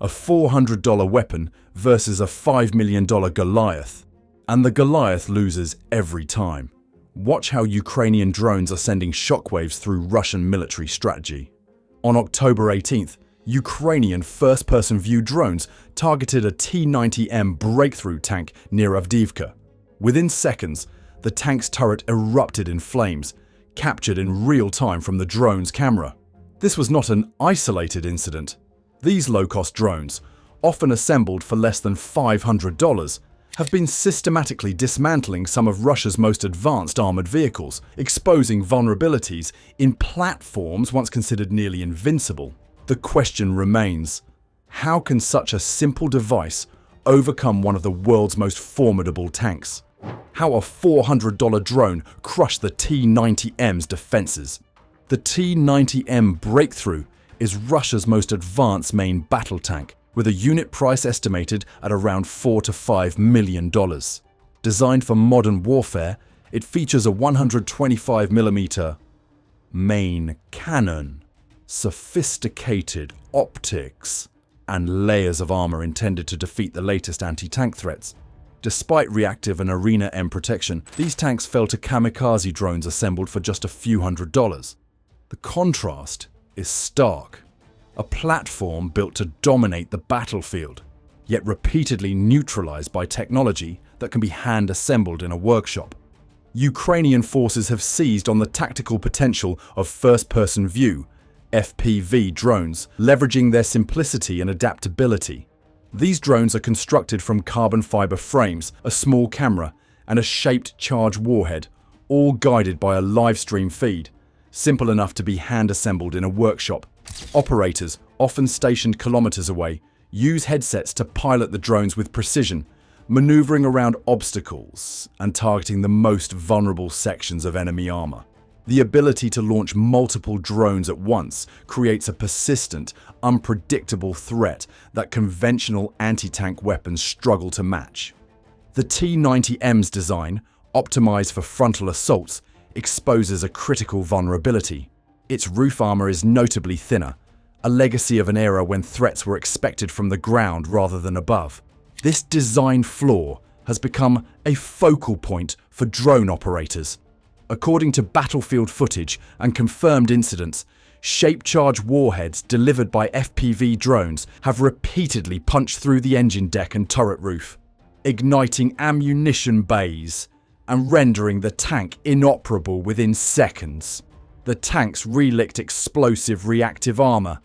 A $400 weapon versus a $5 million Goliath. And the Goliath loses every time. Watch how Ukrainian drones are sending shockwaves through Russian military strategy. On October 18th, Ukrainian first-person view drones targeted a T-90M breakthrough tank near Avdiivka. Within seconds, the tank's turret erupted in flames, captured in real time from the drone's camera. This was not an isolated incident. These low-cost drones, often assembled for less than $500, have been systematically dismantling some of Russia's most advanced armored vehicles, exposing vulnerabilities in platforms once considered nearly invincible. The question remains, how can such a simple device overcome one of the world's most formidable tanks? How a $400 drone crushed the T-90M's defenses? The T-90M breakthrough is Russia's most advanced main battle tank, with a unit price estimated at around $4 to $5 million. Designed for modern warfare, it features a 125mm main cannon, sophisticated optics, and layers of armor intended to defeat the latest anti-tank threats. Despite reactive and Arena M protection, these tanks fell to kamikaze drones assembled for just a few $100s. The contrast is stark. A platform built to dominate the battlefield, yet repeatedly neutralized by technology that can be hand-assembled in a workshop. Ukrainian forces have seized on the tactical potential of first-person view, FPV drones, leveraging their simplicity and adaptability. These drones are constructed from carbon fiber frames, a small camera, and a shaped charge warhead, all guided by a live stream feed, simple enough to be hand-assembled in a workshop. Operators, often stationed kilometers away, use headsets to pilot the drones with precision, maneuvering around obstacles and targeting the most vulnerable sections of enemy armor. The ability to launch multiple drones at once creates a persistent, unpredictable threat that conventional anti-tank weapons struggle to match. The T-90M's design, optimized for frontal assaults, exposes a critical vulnerability. Its roof armor is notably thinner, a legacy of an era when threats were expected from the ground rather than above. This design flaw has become a focal point for drone operators. According to battlefield footage and confirmed incidents, shaped charge warheads delivered by FPV drones have repeatedly punched through the engine deck and turret roof, igniting ammunition bays and rendering the tank inoperable within seconds. The tank's relict explosive reactive armor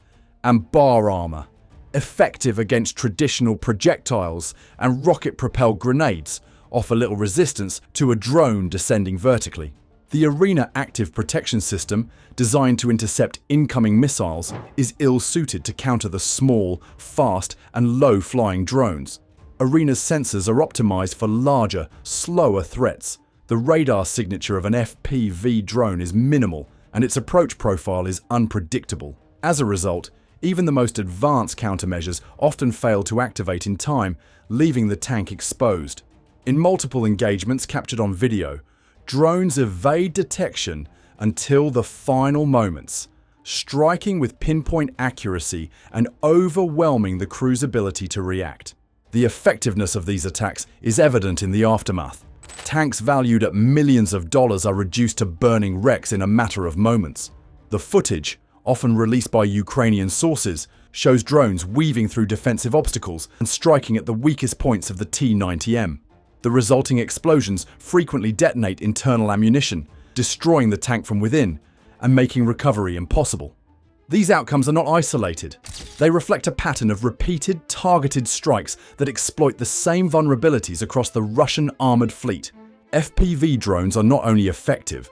and bar armor, effective against traditional projectiles and rocket-propelled grenades, offer little resistance to a drone descending vertically. The Arena active protection system, designed to intercept incoming missiles, is ill-suited to counter the small, fast, and low-flying drones. Arena's sensors are optimized for larger, slower threats. The radar signature of an FPV drone is minimal, and its approach profile is unpredictable. As a result, even the most advanced countermeasures often fail to activate in time, leaving the tank exposed. In multiple engagements captured on video, drones evade detection until the final moments, striking with pinpoint accuracy and overwhelming the crew's ability to react. The effectiveness of these attacks is evident in the aftermath. Tanks valued at millions of dollars are reduced to burning wrecks in a matter of moments. The footage, often released by Ukrainian sources, shows drones weaving through defensive obstacles and striking at the weakest points of the T-90M. The resulting explosions frequently detonate internal ammunition, destroying the tank from within and making recovery impossible. These outcomes are not isolated. They reflect a pattern of repeated, targeted strikes that exploit the same vulnerabilities across the Russian armored fleet. FPV drones are not only effective,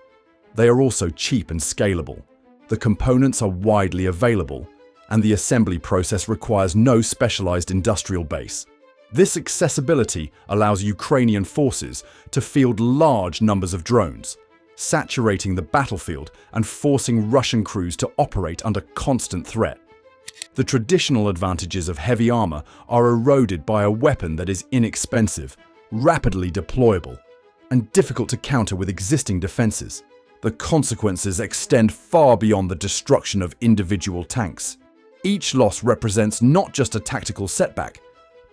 they are also cheap and scalable. The components are widely available, and the assembly process requires no specialized industrial base. This accessibility allows Ukrainian forces to field large numbers of drones, saturating the battlefield and forcing Russian crews to operate under constant threat. The traditional advantages of heavy armor are eroded by a weapon that is inexpensive, rapidly deployable, and difficult to counter with existing defenses. The consequences extend far beyond the destruction of individual tanks. Each loss represents not just a tactical setback,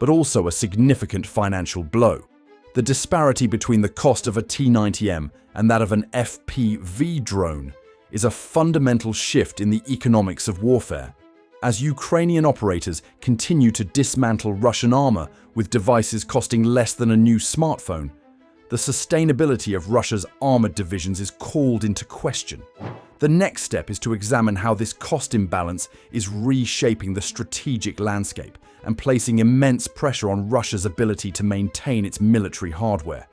but also a significant financial blow. The disparity between the cost of a T-90M and that of an FPV drone is a fundamental shift in the economics of warfare. As Ukrainian operators continue to dismantle Russian armor with devices costing less than a new smartphone, the sustainability of Russia's armored divisions is called into question. The next step is to examine how this cost imbalance is reshaping the strategic landscape and placing immense pressure on Russia's ability to maintain its military hardware.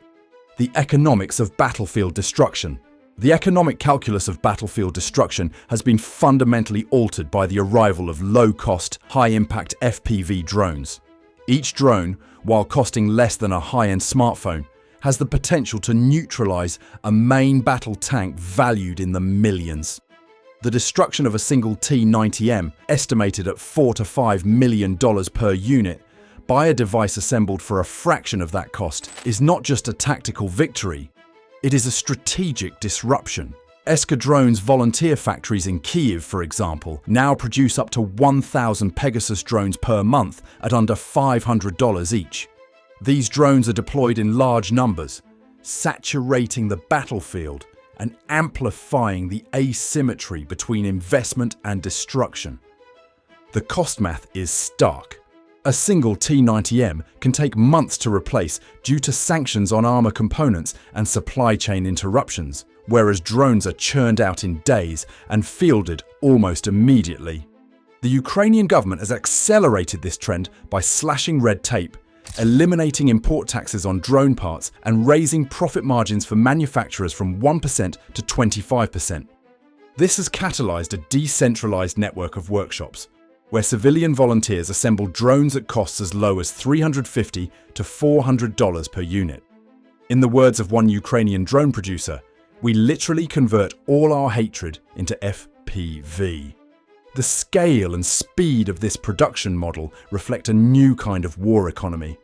The economics of battlefield destruction. The economic calculus of battlefield destruction has been fundamentally altered by the arrival of low-cost, high-impact FPV drones. Each drone, while costing less than a high-end smartphone, has the potential to neutralize a main battle tank valued in the millions. The destruction of a single T-90M, estimated at $4 to $5 million per unit, by a device assembled for a fraction of that cost, is not just a tactical victory, it is a strategic disruption. Eskadron's volunteer factories in Kyiv, for example, now produce up to 1,000 Pegasus drones per month at under $500 each. These drones are deployed in large numbers, saturating the battlefield and amplifying the asymmetry between investment and destruction. The cost math is stark. A single T-90M can take months to replace due to sanctions on armor components and supply chain interruptions, whereas drones are churned out in days and fielded almost immediately. The Ukrainian government has accelerated this trend by slashing red tape, eliminating import taxes on drone parts, and raising profit margins for manufacturers from 1% to 25%. This has catalyzed a decentralized network of workshops, where civilian volunteers assemble drones at costs as low as $350 to $400 per unit. In the words of one Ukrainian drone producer, "We literally convert all our hatred into FPV." The scale and speed of this production model reflect a new kind of war economy,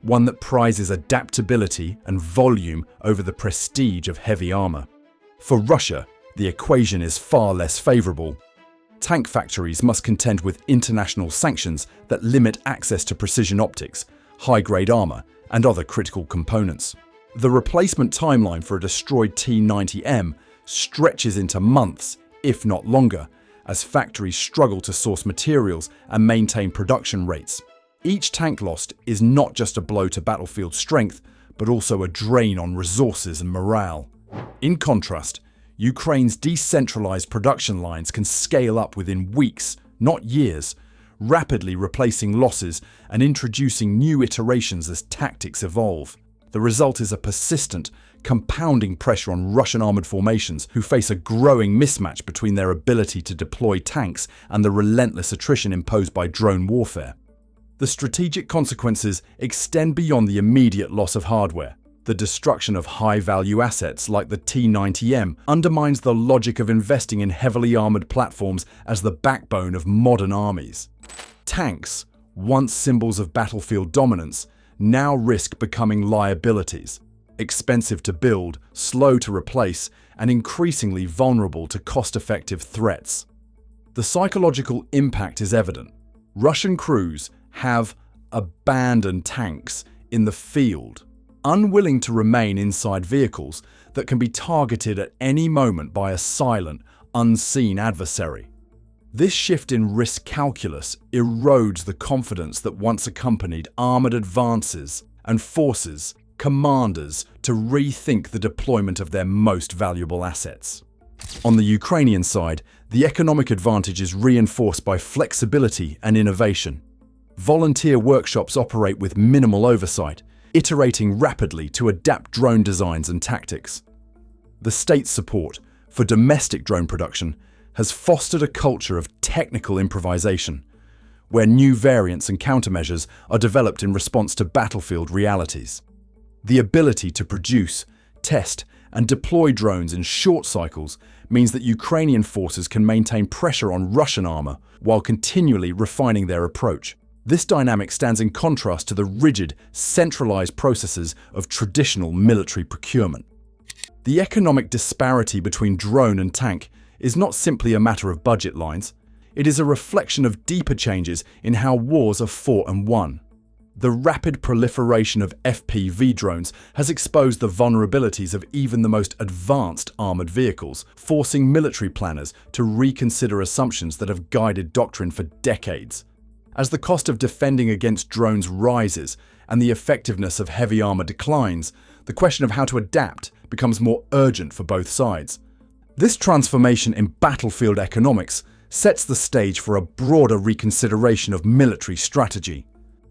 one that prizes adaptability and volume over the prestige of heavy armor. For Russia, the equation is far less favorable. Tank factories must contend with international sanctions that limit access to precision optics, high-grade armor, and other critical components. The replacement timeline for a destroyed T-90M stretches into months, if not longer, as factories struggle to source materials and maintain production rates. Each tank lost is not just a blow to battlefield strength, but also a drain on resources and morale. In contrast, Ukraine's decentralized production lines can scale up within weeks, not years, rapidly replacing losses and introducing new iterations as tactics evolve. The result is a persistent, compounding pressure on Russian armored formations who face a growing mismatch between their ability to deploy tanks and the relentless attrition imposed by drone warfare. The strategic consequences extend beyond the immediate loss of hardware. The destruction of high-value assets like the T-90M undermines the logic of investing in heavily armored platforms as the backbone of modern armies. Tanks, once symbols of battlefield dominance, now risk becoming liabilities, expensive to build, slow to replace, and increasingly vulnerable to cost-effective threats. The psychological impact is evident. Russian crews have abandoned tanks in the field, unwilling to remain inside vehicles that can be targeted at any moment by a silent, unseen adversary. This shift in risk calculus erodes the confidence that once accompanied armored advances and forces commanders to rethink the deployment of their most valuable assets. On the Ukrainian side, the economic advantage is reinforced by flexibility and innovation. Volunteer workshops operate with minimal oversight, iterating rapidly to adapt drone designs and tactics. The state's support for domestic drone production has fostered a culture of technical improvisation, where new variants and countermeasures are developed in response to battlefield realities. The ability to produce, test, and deploy drones in short cycles means that Ukrainian forces can maintain pressure on Russian armor while continually refining their approach. This dynamic stands in contrast to the rigid, centralized processes of traditional military procurement. The economic disparity between drone and tank is not simply a matter of budget lines. It is a reflection of deeper changes in how wars are fought and won. The rapid proliferation of FPV drones has exposed the vulnerabilities of even the most advanced armored vehicles, forcing military planners to reconsider assumptions that have guided doctrine for decades. As the cost of defending against drones rises and the effectiveness of heavy armor declines, the question of how to adapt becomes more urgent for both sides. This transformation in battlefield economics sets the stage for a broader reconsideration of military strategy.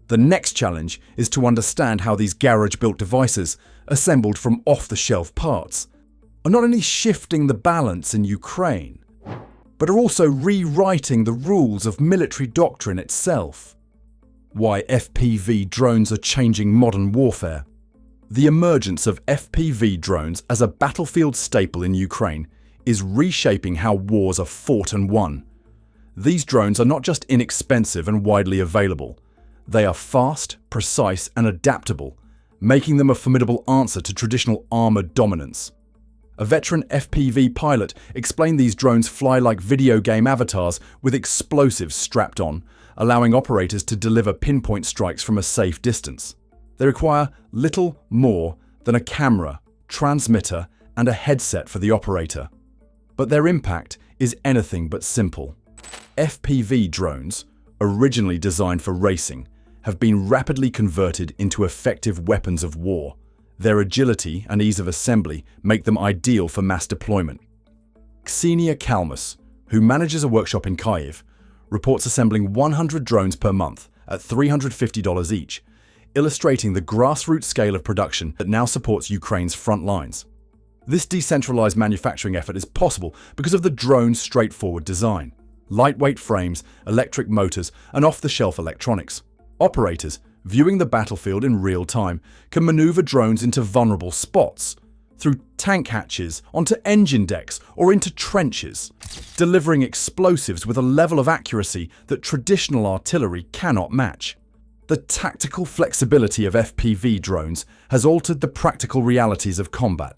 The next challenge is to understand how these garage-built devices, assembled from off-the-shelf parts, are not only shifting the balance in Ukraine, but are also rewriting the rules of military doctrine itself. Why FPV drones are changing modern warfare. The emergence of FPV drones as a battlefield staple in Ukraine is reshaping how wars are fought and won. These drones are not just inexpensive and widely available. They are fast, precise, and adaptable, making them a formidable answer to traditional armored dominance. A veteran FPV pilot explained these drones fly like video game avatars with explosives strapped on, allowing operators to deliver pinpoint strikes from a safe distance. They require little more than a camera, transmitter, and a headset for the operator. But their impact is anything but simple. FPV drones, originally designed for racing, have been rapidly converted into effective weapons of war. Their agility and ease of assembly make them ideal for mass deployment. Ksenia Kalmus, who manages a workshop in Kyiv, reports assembling 100 drones per month at $350 each, illustrating the grassroots scale of production that now supports Ukraine's front lines. This decentralized manufacturing effort is possible because of the drone's straightforward design. Lightweight frames, electric motors, and off-the-shelf electronics. Operators, viewing the battlefield in real time, can maneuver drones into vulnerable spots, through tank hatches, onto engine decks, or into trenches, delivering explosives with a level of accuracy that traditional artillery cannot match. The tactical flexibility of FPV drones has altered the practical realities of combat.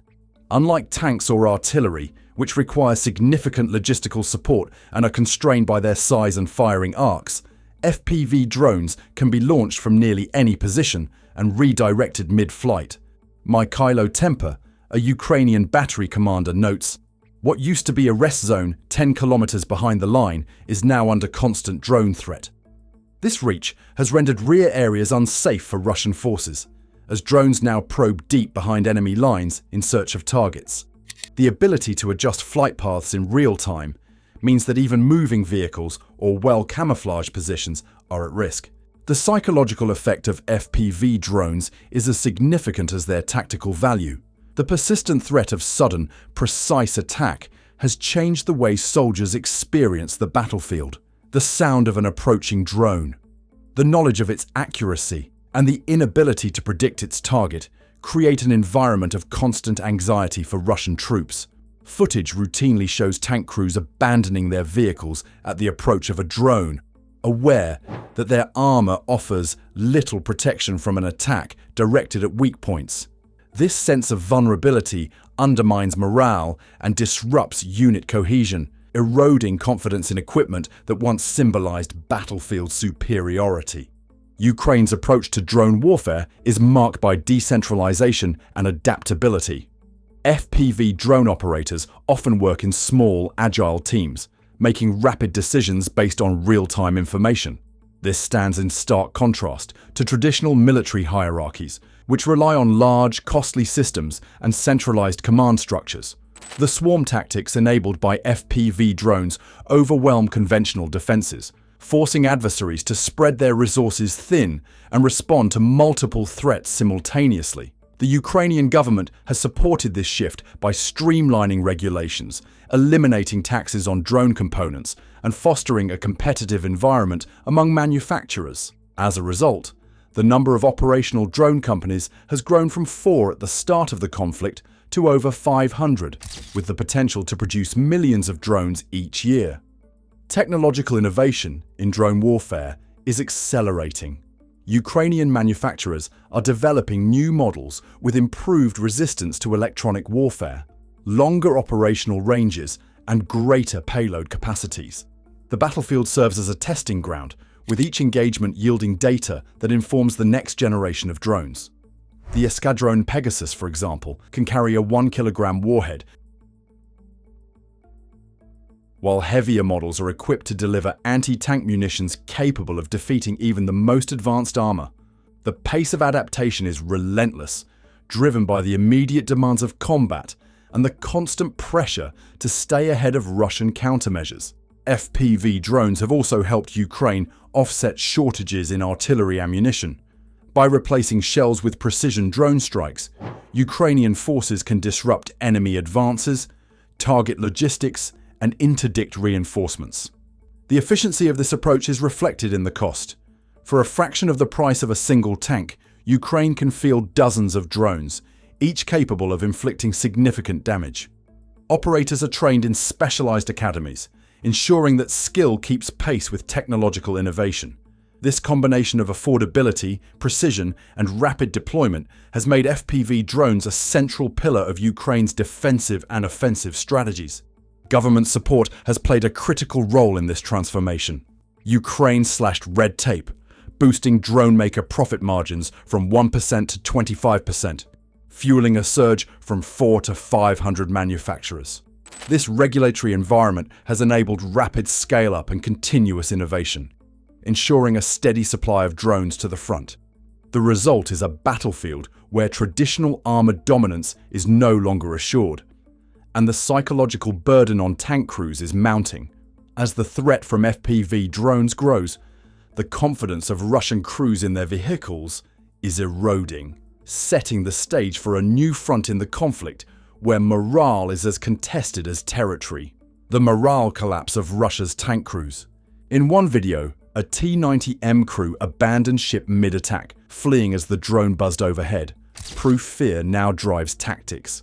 Unlike tanks or artillery, which require significant logistical support and are constrained by their size and firing arcs, FPV drones can be launched from nearly any position and redirected mid-flight. Mikhailo Temper, a Ukrainian battery commander, notes, "What used to be a rest zone 10 kilometers behind the line is now under constant drone threat." This reach has rendered rear areas unsafe for Russian forces, as drones now probe deep behind enemy lines in search of targets. The ability to adjust flight paths in real time means that even moving vehicles or well-camouflaged positions are at risk. The psychological effect of FPV drones is as significant as their tactical value. The persistent threat of sudden, precise attack has changed the way soldiers experience the battlefield. The sound of an approaching drone, the knowledge of its accuracy, and the inability to predict its target create an environment of constant anxiety for Russian troops. Footage routinely shows tank crews abandoning their vehicles at the approach of a drone, aware that their armor offers little protection from an attack directed at weak points. This sense of vulnerability undermines morale and disrupts unit cohesion, eroding confidence in equipment that once symbolized battlefield superiority. Ukraine's approach to drone warfare is marked by decentralization and adaptability. FPV drone operators often work in small, agile teams, making rapid decisions based on real-time information. This stands in stark contrast to traditional military hierarchies, which rely on large, costly systems and centralized command structures. The swarm tactics enabled by FPV drones overwhelm conventional defenses, forcing adversaries to spread their resources thin and respond to multiple threats simultaneously. The Ukrainian government has supported this shift by streamlining regulations, eliminating taxes on drone components, and fostering a competitive environment among manufacturers. As a result, the number of operational drone companies has grown from 4 at the start of the conflict to over 500, with the potential to produce millions of drones each year. Technological innovation in drone warfare is accelerating. Ukrainian manufacturers are developing new models with improved resistance to electronic warfare, longer operational ranges, and greater payload capacities. The battlefield serves as a testing ground, with each engagement yielding data that informs the next generation of drones. The Escadrone Pegasus, for example, can carry a 1-kilogram warhead, while heavier models are equipped to deliver anti-tank munitions capable of defeating even the most advanced armor. The pace of adaptation is relentless, driven by the immediate demands of combat and the constant pressure to stay ahead of Russian countermeasures. FPV drones have also helped Ukraine offset shortages in artillery ammunition. By replacing shells with precision drone strikes, Ukrainian forces can disrupt enemy advances, target logistics, and interdict reinforcements. The efficiency of this approach is reflected in the cost. For a fraction of the price of a single tank, Ukraine can field dozens of drones, each capable of inflicting significant damage. Operators are trained in specialized academies, ensuring that skill keeps pace with technological innovation. This combination of affordability, precision, and rapid deployment has made FPV drones a central pillar of Ukraine's defensive and offensive strategies. Government support has played a critical role in this transformation. Ukraine slashed red tape, boosting drone maker profit margins from 1% to 25%, fueling a surge from 4 to 500 manufacturers. This regulatory environment has enabled rapid scale-up and continuous innovation, ensuring a steady supply of drones to the front. The result is a battlefield where traditional armored dominance is no longer assured, and the psychological burden on tank crews is mounting. As the threat from FPV drones grows, the confidence of Russian crews in their vehicles is eroding, setting the stage for a new front in the conflict where morale is as contested as territory. The morale collapse of Russia's tank crews. In one video, a T-90M crew abandoned ship mid-attack, fleeing as the drone buzzed overhead. Proof fear now drives tactics.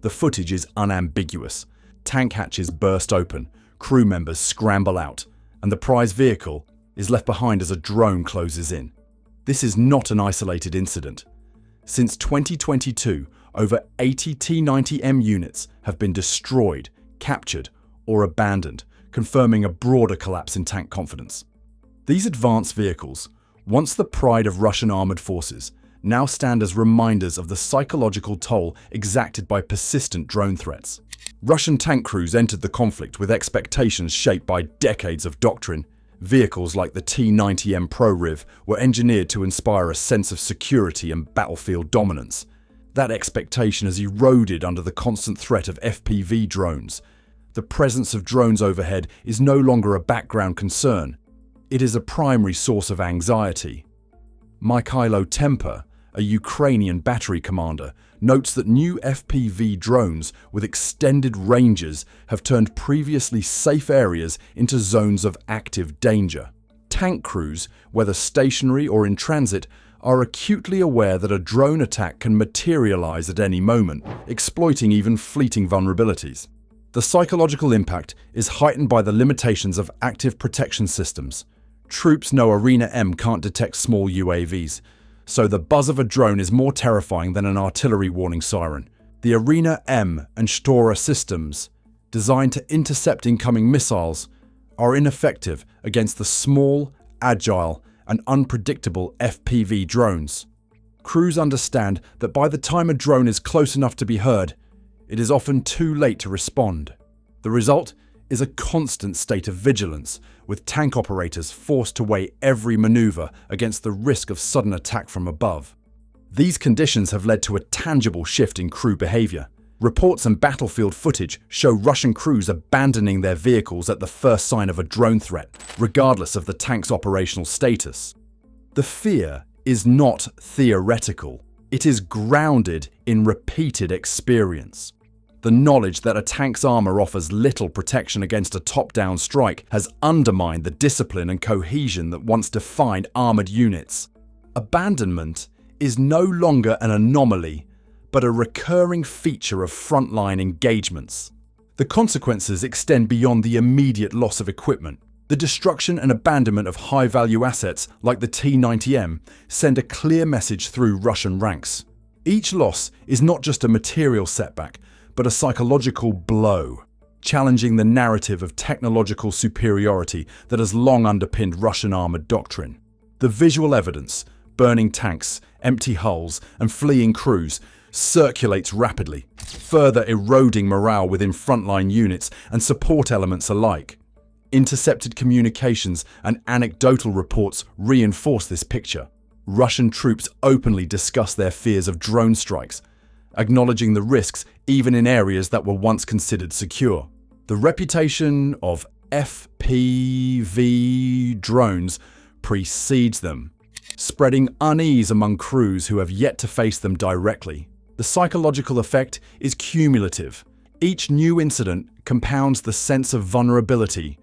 The footage is unambiguous. Tank hatches burst open, crew members scramble out, and the prize vehicle is left behind as a drone closes in. This is not an isolated incident. Since 2022, over 80 T-90M units have been destroyed, captured, or abandoned, confirming a broader collapse in tank confidence. These advanced vehicles, once the pride of Russian armored forces, now stand as reminders of the psychological toll exacted by persistent drone threats. Russian tank crews entered the conflict with expectations shaped by decades of doctrine. Vehicles like the T-90M ProRiv were engineered to inspire a sense of security and battlefield dominance. That expectation has eroded under the constant threat of FPV drones. The presence of drones overhead is no longer a background concern. It is a primary source of anxiety. Mikhailo Temper, a Ukrainian battery commander, notes that new FPV drones with extended ranges have turned previously safe areas into zones of active danger. Tank crews, whether stationary or in transit, are acutely aware that a drone attack can materialize at any moment, exploiting even fleeting vulnerabilities. The psychological impact is heightened by the limitations of active protection systems. Troops know Arena M can't detect small UAVs, so the buzz of a drone is more terrifying than an artillery warning siren. The Arena M and Stora systems, designed to intercept incoming missiles, are ineffective against the small, agile, and unpredictable FPV drones. Crews understand that by the time a drone is close enough to be heard, it is often too late to respond. The result is a constant state of vigilance, with tank operators forced to weigh every maneuver against the risk of sudden attack from above. These conditions have led to a tangible shift in crew behavior. Reports and battlefield footage show Russian crews abandoning their vehicles at the first sign of a drone threat, regardless of the tank's operational status. The fear is not theoretical. It is grounded in repeated experience. The knowledge that a tank's armor offers little protection against a top-down strike has undermined the discipline and cohesion that once defined armored units. Abandonment is no longer an anomaly, but a recurring feature of frontline engagements. The consequences extend beyond the immediate loss of equipment. The destruction and abandonment of high-value assets like the T-90M send a clear message through Russian ranks. Each loss is not just a material setback, but a psychological blow. challenging the narrative of technological superiority that has long underpinned Russian armored doctrine. The visual evidence, burning tanks, empty hulls, and fleeing crews, circulates rapidly, further eroding morale within frontline units and support elements alike. Intercepted communications and anecdotal reports reinforce this picture. Russian troops openly discuss their fears of drone strikes, acknowledging the risks even in areas that were once considered secure. The reputation of FPV drones precedes them, spreading unease among crews who have yet to face them directly. The psychological effect is cumulative. Each new incident compounds the sense of vulnerability,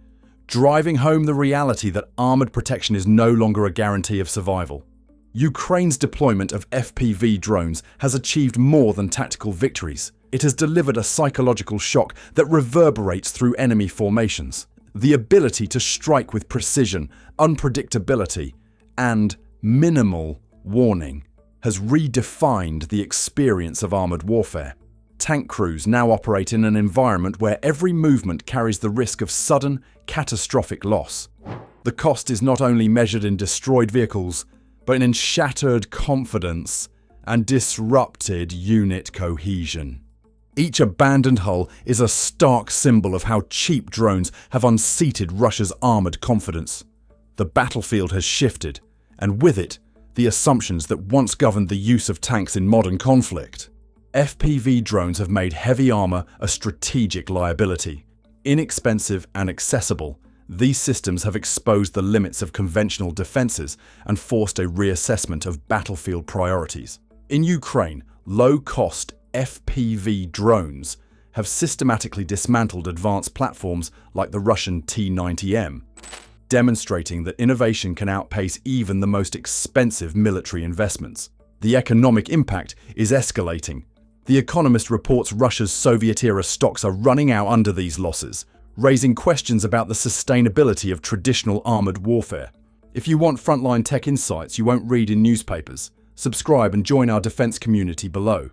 driving home the reality that armored protection is no longer a guarantee of survival. Ukraine's deployment of FPV drones has achieved more than tactical victories. It has delivered a psychological shock that reverberates through enemy formations. The ability to strike with precision, unpredictability, and minimal warning has redefined the experience of armored warfare. Tank crews now operate in an environment where every movement carries the risk of sudden, catastrophic loss. The cost is not only measured in destroyed vehicles, but in shattered confidence and disrupted unit cohesion. Each abandoned hull is a stark symbol of how cheap drones have unseated Russia's armored confidence. The battlefield has shifted, and with it, the assumptions that once governed the use of tanks in modern conflict. FPV drones have made heavy armor a strategic liability. Inexpensive and accessible, these systems have exposed the limits of conventional defenses and forced a reassessment of battlefield priorities. In Ukraine, low-cost FPV drones have systematically dismantled advanced platforms like the Russian T-90M, demonstrating that innovation can outpace even the most expensive military investments. The economic impact is escalating. The Economist reports Russia's Soviet-era stocks are running out under these losses, raising questions about the sustainability of traditional armored warfare. If you want frontline tech insights you won't read in newspapers, subscribe and join our defense community below.